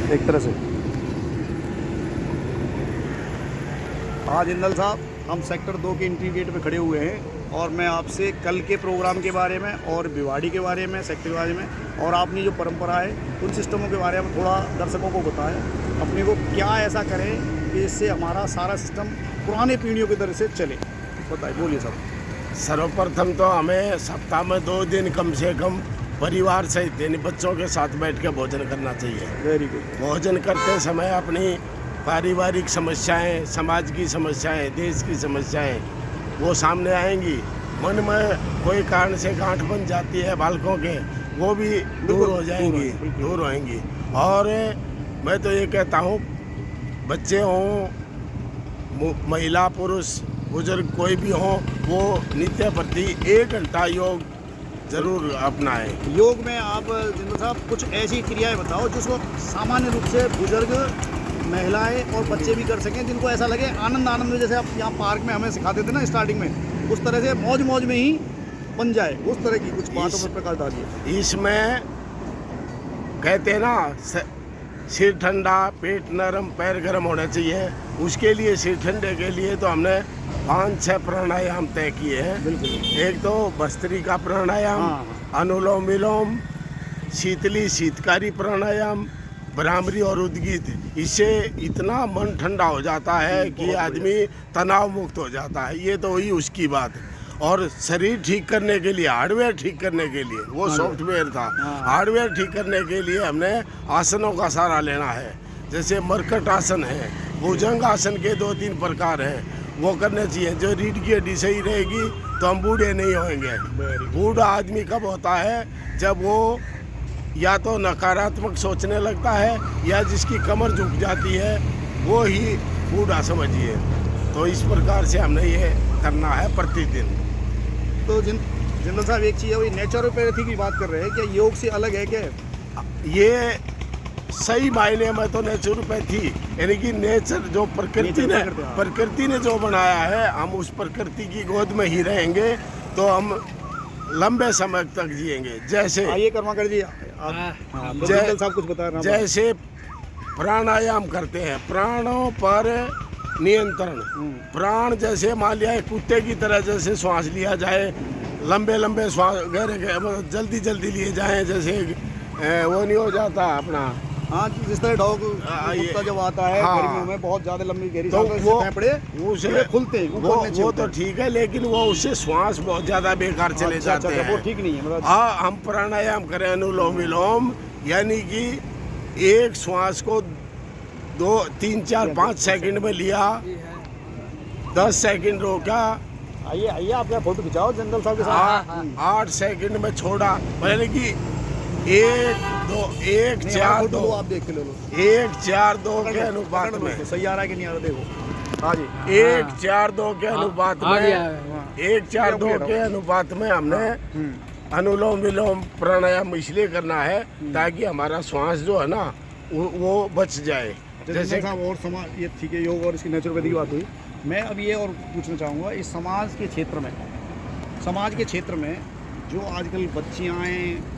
एक तरह से। आज जिंदल साहब, हम सेक्टर 2 के एंट्री गेट पे खड़े हुए हैं और मैं आपसे कल के प्रोग्राम के बारे में और भिवाड़ी के बारे में, सेक्टर के बारे में और आपने जो परंपरा है उन सिस्टमों के बारे में थोड़ा दर्शकों को बताएं। अपने को क्या ऐसा करें कि इससे हमारा सारा सिस्टम पुराने पीढ़ियों की तरह से चले, बताइए, बोलिए साहब। सर्वप्रथम तो हमें सप्ताह में 2 दिन कम से कम परिवार सहित यानी बच्चों के साथ बैठ के भोजन करना चाहिए। Very good. भोजन करते समय अपनी पारिवारिक समस्याएं, समाज की समस्याएं, देश की समस्याएं वो सामने आएंगी। मन में कोई कारण से गांठ बन जाती है बालकों के, वो भी दूर हो जाएंगी, दूर होएंगी। और मैं तो ये कहता हूँ, बच्चे हों, महिला पुरुष बुजुर्ग कोई भी हो, वो नित्य प्रति 1 घंटा योग जरूर अपनाएं। योग में आप जिंदल साहब कुछ ऐसी क्रियाएं बताओ जिसको सामान्य रूप से बुजुर्ग, महिलाएं और बच्चे भी कर सकें, जिनको ऐसा लगे आनंद आनंद में, जैसे आप यहाँ पार्क में हमें सिखाते थे ना स्टार्टिंग में, उस तरह से मौज मौज में ही बन जाए, उस तरह की कुछ बातों पर प्रकाश डालिए। इसमें कहते हैं ना, सिर ठंडा पेट नरम पैर गर्म होना चाहिए। उसके लिए सिर ठंडे के लिए तो हमने 5-6 प्राणायाम तय किए हैं। बिल्कुल। एक तो भस्त्रिका प्राणायाम, अनुलोम विलोम, शीतली शीतकारी प्राणायाम, भ्रामरी और उद्गीत। इससे इतना मन ठंडा हो जाता है कि आदमी तनाव मुक्त हो जाता है। ये तो हुई उसकी बात। और शरीर ठीक करने के लिए, हार्डवेयर ठीक करने के लिए, वो सॉफ्टवेयर था, हार्डवेयर ठीक करने के लिए हमने आसनों का सहारा लेना है। जैसे मरकट आसन है, भुजंग आसन के 2-3 प्रकार हैं, वो करने चाहिए। जो रीढ़ की हड्डी सही रहेगी तो हम बूढ़े नहीं होंगे। बूढ़ा आदमी कब होता है? जब वो या तो नकारात्मक सोचने लगता है या जिसकी कमर झुक जाती है, वो ही बूढ़ा समझिए। तो इस प्रकार से हमने ये करना है प्रतिदिन। तो जिंदल साहब, एक चीज़ है, वही नेचुरोपैथी की बात कर रहे हैं, क्या योग से अलग है क्या? ये सही मायने में तो नेचुरोपैथी यानी कि नेचर, जो प्रकृति ने जो बनाया है, हम उस प्रकृति की गोद में ही रहेंगे तो हम लंबे समय तक जिएंगे। जैसे आइए कर्मा कर जी, जिंदल साहब कुछ बता रहे हैं। जैसे प्राणायाम करते हैं, प्राणों पर नियंत्रण। प्राण जैसे मान लिया कुत्ते की तरह जैसे श्वास लिया जाए, लंबे लंबे श्वास गहरे जल्दी जल्दी लिए जाएं, जैसे वो नहीं हो जाता अपना। हाँ, जिस तरह डॉग कुत्ता जब आता है गर्मियों में बहुत ज़्यादा लंबी गहरी तो सांस, वो उसे खुलते हैं, वो तो ठीक है, लेकिन वो उससे श्वास बहुत ज़्यादा बेकार चले जाते हैं। वो ठीक नहीं है मतलब। हाँ, हम प्राणायाम करें अनुलोम विलोम, यानी कि एक श्वास को 2, 3, 4, 5 सेकंड में लिया, 10 सेकंड रोका, आइए आइए, आप क्या फोटो खिंचाओ जिंदल साहब के साथ। 8 सेकंड में छोड़ा, यानी कि 1, 2, 1, 4, 2 आप देख के ले लो, 1, 4, 2 के अनुपात में। सही आ रहा है कि नहीं आ रहा? देखो, हाँ जी, 1, 4, 2 के अनुपात में, 1, 4, 2 के अनुपात में हमने अनुलोम विलोम प्राणायाम इसलिए करना है ताकि हमारा श्वास जो है ना वो बच जाए। जैसे साहब, और समाज, ये ठीक है, योग और इसकी नेचुरोपैथी की बात हुई। मैं अब ये और पूछना चाहूँगा, इस समाज के क्षेत्र में जो आजकल बच्चियाँ हैं,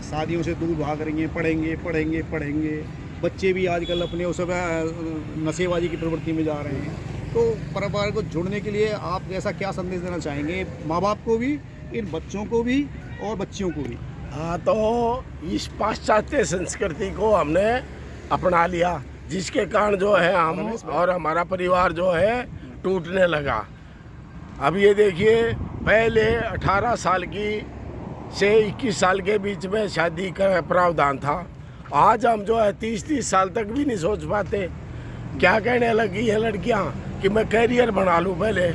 शादियों से दूर भाग रही हैं, पढ़ेंगे, बच्चे भी आजकल अपने उस नशेबाजी की प्रवृत्ति में जा रहे हैं, तो परिवार को जुड़ने के लिए आप ऐसा क्या संदेश देना चाहेंगे, माँ बाप को भी, इन बच्चों को भी और बच्चियों को भी? हाँ, तो इस पाश्चात्य संस्कृति को हमने अपना लिया, जिसके कारण जो है हम और हमारा परिवार जो है टूटने लगा। अब ये देखिए, पहले 18 साल की से 21 साल के बीच में शादी का प्रावधान था। आज हम जो है 30-30 साल तक भी नहीं सोच पाते। क्या कहने लगी है लड़कियां कि मैं कैरियर बना लूं। पहले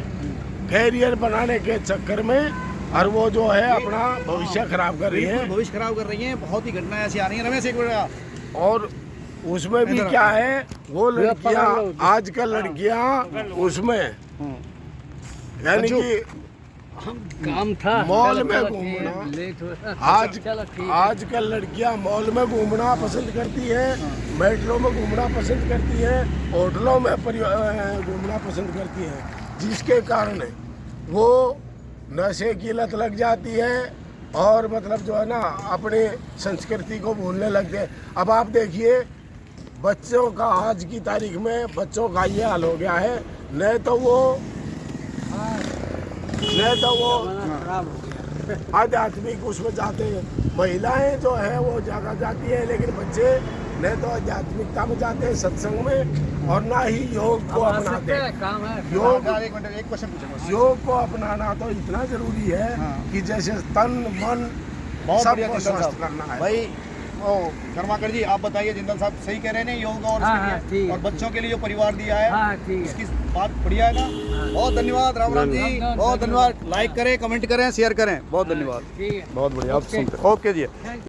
कैरियर बनाने के चक्कर में और वो जो है अपना भविष्य खराब कर रही है। बहुत ही घटनाएं ऐसी आ रही हैं रमेश, एक बार। और उसमें भी क्या है, वो लड़कियां, आजकल लड़कियां उसमें यानी कि काम था मॉल में घूमना, आजकल लड़कियां मॉल में घूमना पसंद करती हैं, मेट्रो में घूमना पसंद करती हैं, होटलों में घूमना पसंद करती हैं, जिसके कारण वो नशे की लत लग जाती है और मतलब जो है ना अपनी संस्कृति को भूलने लगते हैं। अब आप देखिए, बच्चों का आज की तारीख में बच्चों का ये हाल हो गया है। नहीं तो वो खराब हो गया। आध्यात्मिक उसमें जाते हैं। महिलाएं जो है वो जगह जाती है, लेकिन बच्चे नहीं तो आध्यात्मिकता में जाते हैं सत्संग में, और ना ही योग को अब आ अपनाते सकते हैं। हैं, काम है। योग एक मिनट, एक क्वेश्चन पूछूंगा। योग को अपनाना तो इतना जरूरी है हाँ। कि जैसे तन मन बहुत बढ़िया सबको जिंदल स्वस्थ साहब। करना है। भाई ओ कर्माकर जी, आप बताइए, जिंदल साहब सही कह रहे हैं योग और हाँ, उसके हाँ, लिए ठीक है, और बच्चों के लिए जो परिवार दिया है हाँ ठीक है। उसकी बात बढ़िया है ना। बहुत धन्यवाद राम राम जी, धन्यवाद, बहुत धन्यवाद। धन्यवाद। लाइक करें, कमेंट करें, शेयर करें, बहुत धन्यवाद। ठीक है। बहुत बढ़िया, आप ओके। सुनते ओके जी। थैंक